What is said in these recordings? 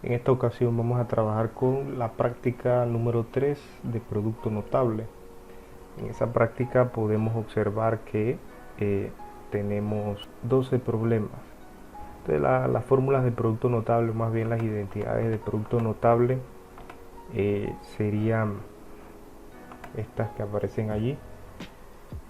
En esta ocasión vamos a trabajar con la práctica número 3 de producto notable. En esa práctica podemos observar que tenemos 12 problemas. Entonces las fórmulas de producto notable, más bien las identidades de producto notable, serían estas que aparecen allí: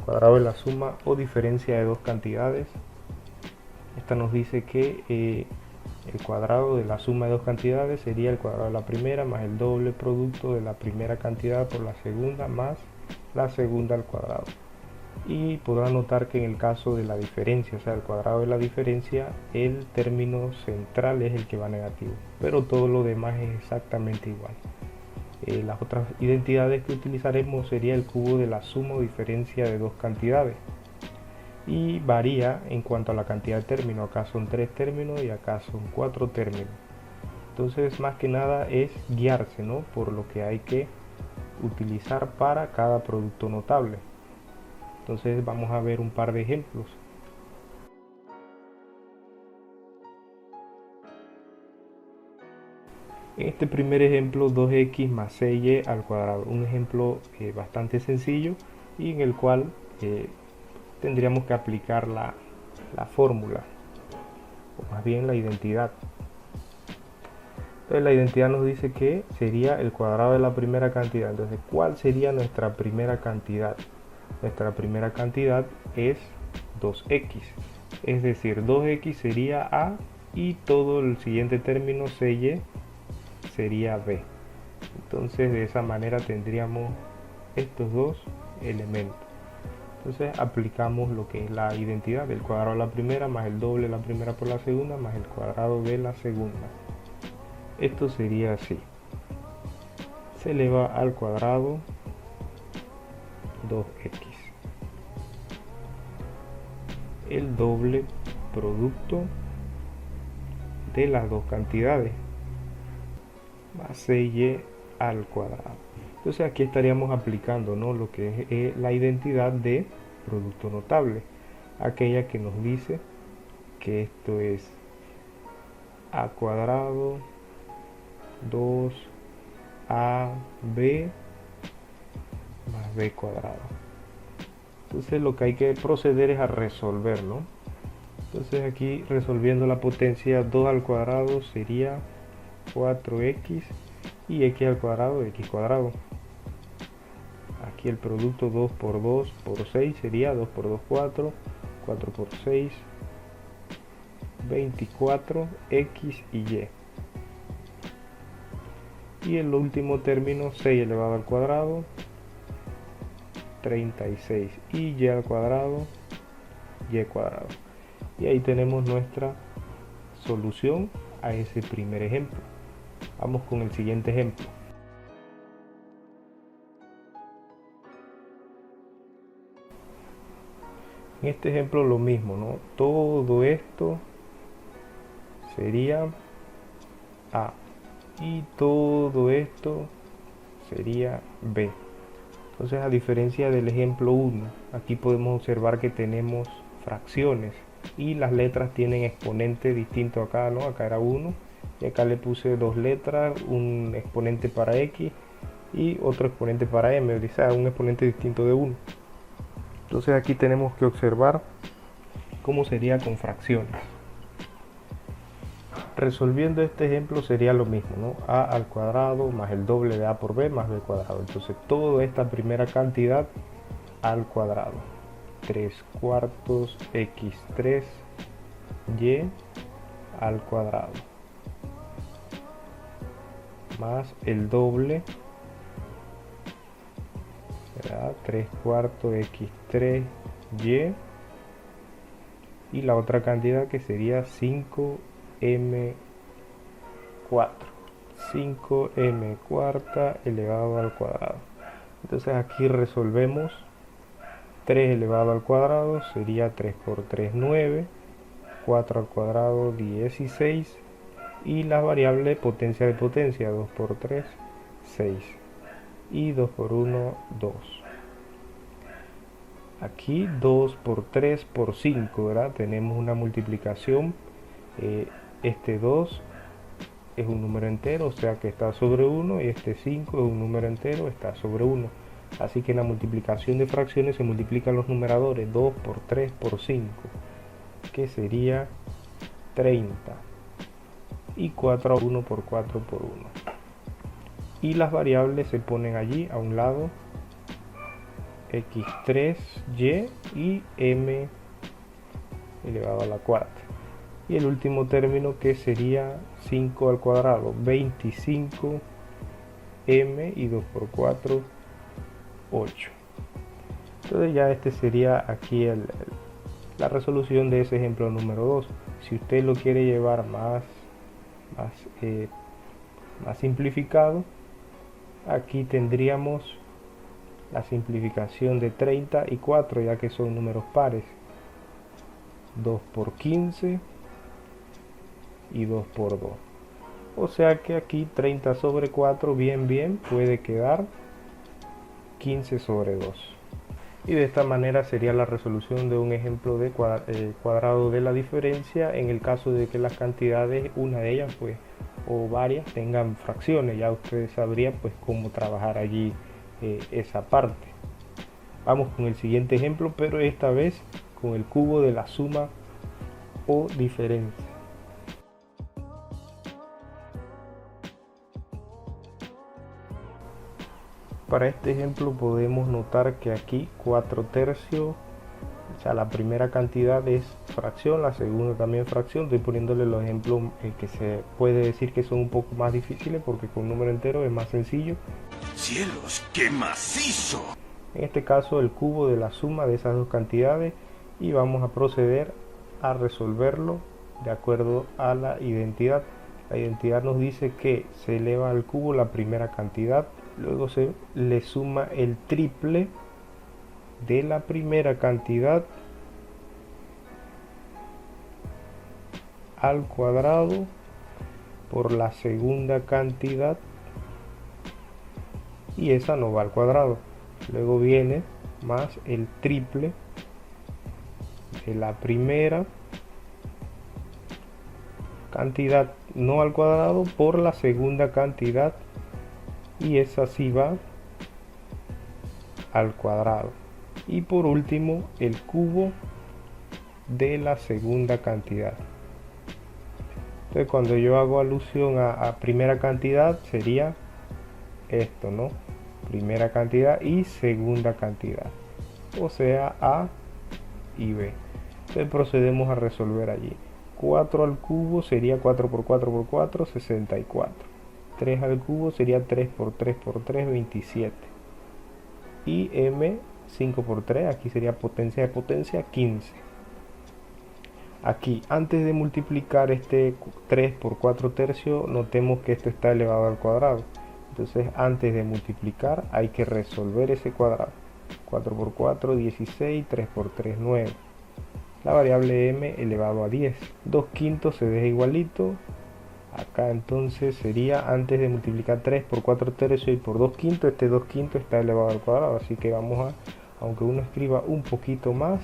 cuadrado de la suma o diferencia de dos cantidades. Esta nos dice que el cuadrado de la suma de dos cantidades sería el cuadrado de la primera más el doble producto de la primera cantidad por la segunda más la segunda al cuadrado. Y podrán notar que en el caso de la diferencia, o sea, el cuadrado de la diferencia, el término central es el que va negativo, pero todo lo demás es exactamente igual. Las otras identidades que utilizaremos sería el cubo de la suma o diferencia de dos cantidades, y varía en cuanto a la cantidad de términos. Acá son 3 términos y acá son 4 términos. Entonces, más que nada es guiarse, ¿no?, por lo que hay que utilizar para cada producto notable. Entonces vamos a ver un par de ejemplos. En este primer ejemplo, 2x más 6y al cuadrado, un ejemplo bastante sencillo y en el cual tendríamos que aplicar la fórmula, o más bien la identidad. Entonces la identidad nos dice que sería el cuadrado de la primera cantidad. Entonces, ¿cuál sería nuestra primera cantidad? Nuestra primera cantidad es 2x, es decir, 2x sería a y todo el siguiente término, 6y, sería b. Entonces de esa manera tendríamos estos dos elementos. Entonces aplicamos lo que es la identidad del cuadrado de la primera más el doble de la primera por la segunda más el cuadrado de la segunda. Esto sería así: se eleva al cuadrado 2x, el doble producto de las dos cantidades, más 6y al cuadrado. Entonces aquí estaríamos aplicando, ¿no?, lo que es la identidad de producto notable, aquella que nos dice que esto es a cuadrado 2ab más b cuadrado. Entonces lo que hay que proceder es a resolver, ¿no? Entonces aquí, resolviendo la potencia, 2 al cuadrado sería 4x y x al cuadrado, x cuadrado. Aquí el producto 2 por 2 por 6 sería 2 por 2, 4, 4 por 6, 24, x y y. Y el último término, 6 elevado al cuadrado, 36, y y al cuadrado, y cuadrado. Y ahí tenemos nuestra solución a ese primer ejemplo. Vamos con el siguiente ejemplo. En este ejemplo lo mismo, ¿no? Todo esto sería a y todo esto sería b. Entonces, a diferencia del ejemplo 1, aquí podemos observar que tenemos fracciones y las letras tienen exponentes distintos. Acá, ¿no?, acá era 1 y acá le puse dos letras, un exponente para x y otro exponente para m, o sea, un exponente distinto de 1. Entonces aquí tenemos que observar cómo sería con fracciones. Resolviendo este ejemplo sería lo mismo, ¿no?, a al cuadrado más el doble de a por b más b cuadrado. Entonces toda esta primera cantidad al cuadrado, 3 cuartos x3 y al cuadrado más el doble, ¿verdad?, 3 cuartos x3 y la otra cantidad que sería 5m4 5m cuarta elevado al cuadrado. Entonces aquí resolvemos. 3 elevado al cuadrado sería 3 por 3, 9, 4 al cuadrado, 16, y la variable potencia de potencia, 2 por 3, 6, y 2 por 1, 2. Aquí 2 por 3 por 5, ¿verdad? Tenemos una multiplicación, este 2 es un número entero, o sea que está sobre 1, y este 5 es un número entero, está sobre 1. Así que en la multiplicación de fracciones se multiplican los numeradores, 2 por 3 por 5, que sería 30, y 4 por 1 por 4 por 1. Y las variables se ponen allí a un lado, x3, y y m elevado a la cuarta. Y el último término, que sería 5 al cuadrado, 25 m y 2 por 4, 8. Entonces ya este sería aquí la resolución de ese ejemplo número 2. Si usted lo quiere llevar más simplificado, aquí tendríamos la simplificación de 30 y 4, ya que son números pares. 2 por 15 y 2 por 2. O sea que aquí 30 sobre 4 bien puede quedar 15 sobre 2. Y de esta manera sería la resolución de un ejemplo de cuadrado de la diferencia, en el caso de que las cantidades, una de ellas pues o varias, tengan fracciones. Ya ustedes sabrían pues cómo trabajar allí esa parte. Vamos con el siguiente ejemplo, pero esta vez con el cubo de la suma o diferencia. Para este ejemplo podemos notar que aquí 4/3, o sea, la primera cantidad es fracción, la segunda también fracción. Estoy poniéndole los ejemplos que se puede decir que son un poco más difíciles, porque con un número entero es más sencillo. ¡Cielos, qué macizo! En este caso el cubo de la suma de esas dos cantidades, y vamos a proceder a resolverlo de acuerdo a la identidad. La identidad nos dice que se eleva al cubo la primera cantidad, luego se le suma el triple de la primera cantidad al cuadrado por la segunda cantidad, y esa no va al cuadrado. Luego viene más el triple de la primera cantidad no al cuadrado por la segunda cantidad, y esa sí va al cuadrado. Y por último el cubo de la segunda cantidad. Entonces cuando yo hago alusión a primera cantidad sería esto, ¿no? Primera cantidad y segunda cantidad, o sea A y B. Entonces procedemos a resolver allí. 4 al cubo sería 4 por 4 por 4, 64. 3 al cubo sería 3 por 3 por 3, 27. Y m, 5 por 3, aquí sería potencia de potencia, 15. Aquí, antes de multiplicar este 3 por 4/3, notemos que esto está elevado al cuadrado. Entonces, antes de multiplicar, hay que resolver ese cuadrado. 4 por 4, 16, 3 por 3, 9. La variable m elevado a 10. 2/5 se deja igualito. Acá entonces sería, antes de multiplicar 3 por 4/3 y por 2/5, este 2/5 está elevado al cuadrado. Así que vamos a, aunque uno escriba un poquito más,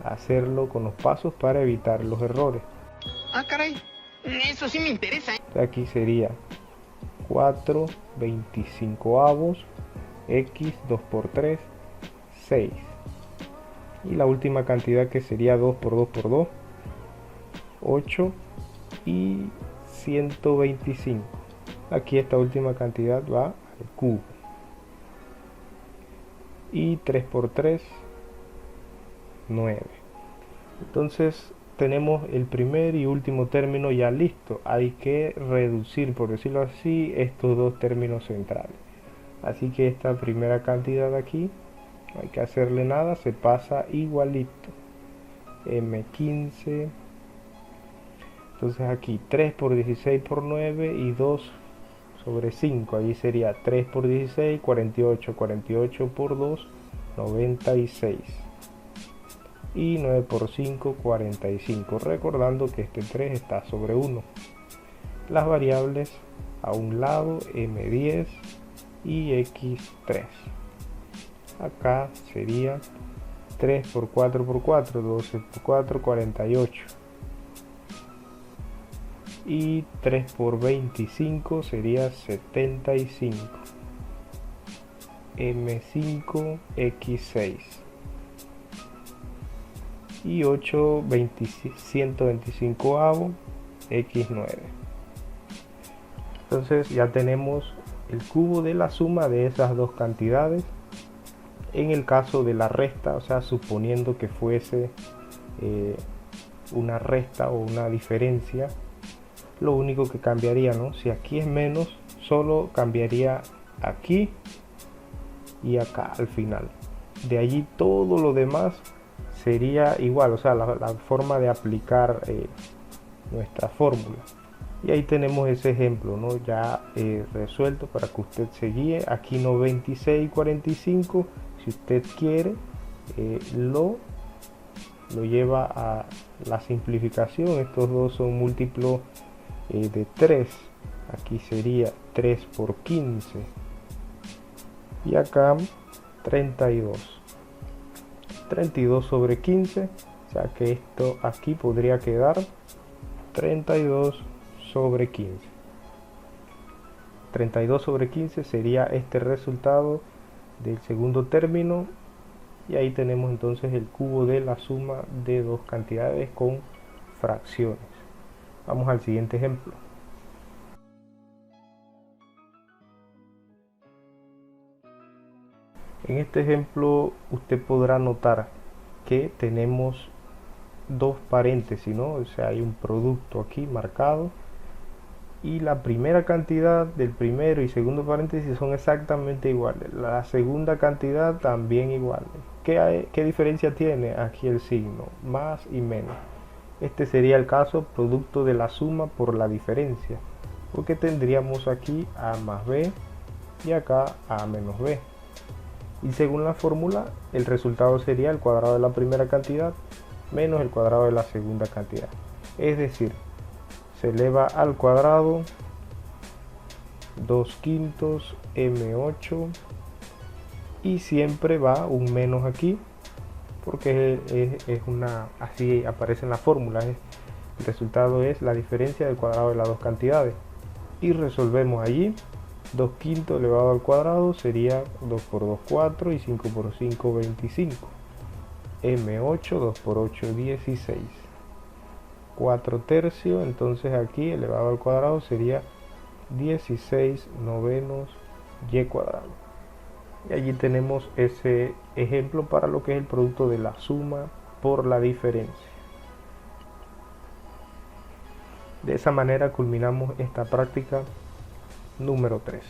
hacerlo con los pasos para evitar los errores. Ah, caray, eso sí me interesa. Aquí sería 4 25avos, x 2 por 3, 6. Y la última cantidad, que sería 2 por 2 por 2, 8 y 125. Aquí esta última cantidad va al cubo. Y 3 por 3, 9. Entonces tenemos el primer y último término ya listo. Hay que reducir, por decirlo así, estos dos términos centrales. Así que esta primera cantidad aquí no hay que hacerle nada, se pasa igualito. M15. Entonces aquí 3 por 16 por 9 y 2 sobre 5. Ahí sería 3 por 16, 48. 48 por 2, 96. Y 9 por 5, 45. Recordando que este 3 está sobre 1. Las variables a un lado, M10 y X3. Acá sería 3 por 4 por 4, 12 por 4, 48. y 3 por 25 sería 75. M5 X6 y 8 125avo X9. Entonces ya tenemos el cubo de la suma de esas dos cantidades. En el caso de la resta, o sea, suponiendo que fuese una resta o una diferencia, lo único que cambiaría, ¿no? Si aquí es menos, solo cambiaría aquí y acá al final. De allí todo lo demás sería igual, o sea, la forma de aplicar nuestra fórmula. Y ahí tenemos ese ejemplo, ¿no? Ya resuelto para que usted se guíe. Aquí no 26 y 45, si usted quiere, lo lleva a la simplificación. Estos dos son múltiplos de 3. Aquí sería 3 por 15. Y acá 32. 32 sobre 15. O sea que esto aquí podría quedar 32 sobre 15. 32 sobre 15 sería este resultado del segundo término. Y ahí tenemos entonces el cubo de la suma de dos cantidades con fracciones. Vamos al siguiente ejemplo. En este ejemplo usted podrá notar que tenemos dos paréntesis, ¿no? O sea, hay un producto aquí marcado y la primera cantidad del primero y segundo paréntesis son exactamente iguales. La segunda cantidad también igual. ¿Qué diferencia tiene aquí el signo? Más y menos. Este sería el caso producto de la suma por la diferencia, porque tendríamos aquí A más B y acá A menos B. Y según la fórmula, el resultado sería el cuadrado de la primera cantidad menos el cuadrado de la segunda cantidad. Es decir, se eleva al cuadrado 2/5 M8 y siempre va un menos aquí porque es una, así aparece en la fórmula. El resultado es la diferencia del cuadrado de las dos cantidades y resolvemos allí. 2/5 elevado al cuadrado sería 2 por 2 4 y 5 por 5 25. M8 2 por 8 16. 4 tercios, entonces aquí elevado al cuadrado sería 16 novenos y cuadrado. Y allí tenemos ese ejemplo para lo que es el producto de la suma por la diferencia. De esa manera culminamos esta práctica número 3.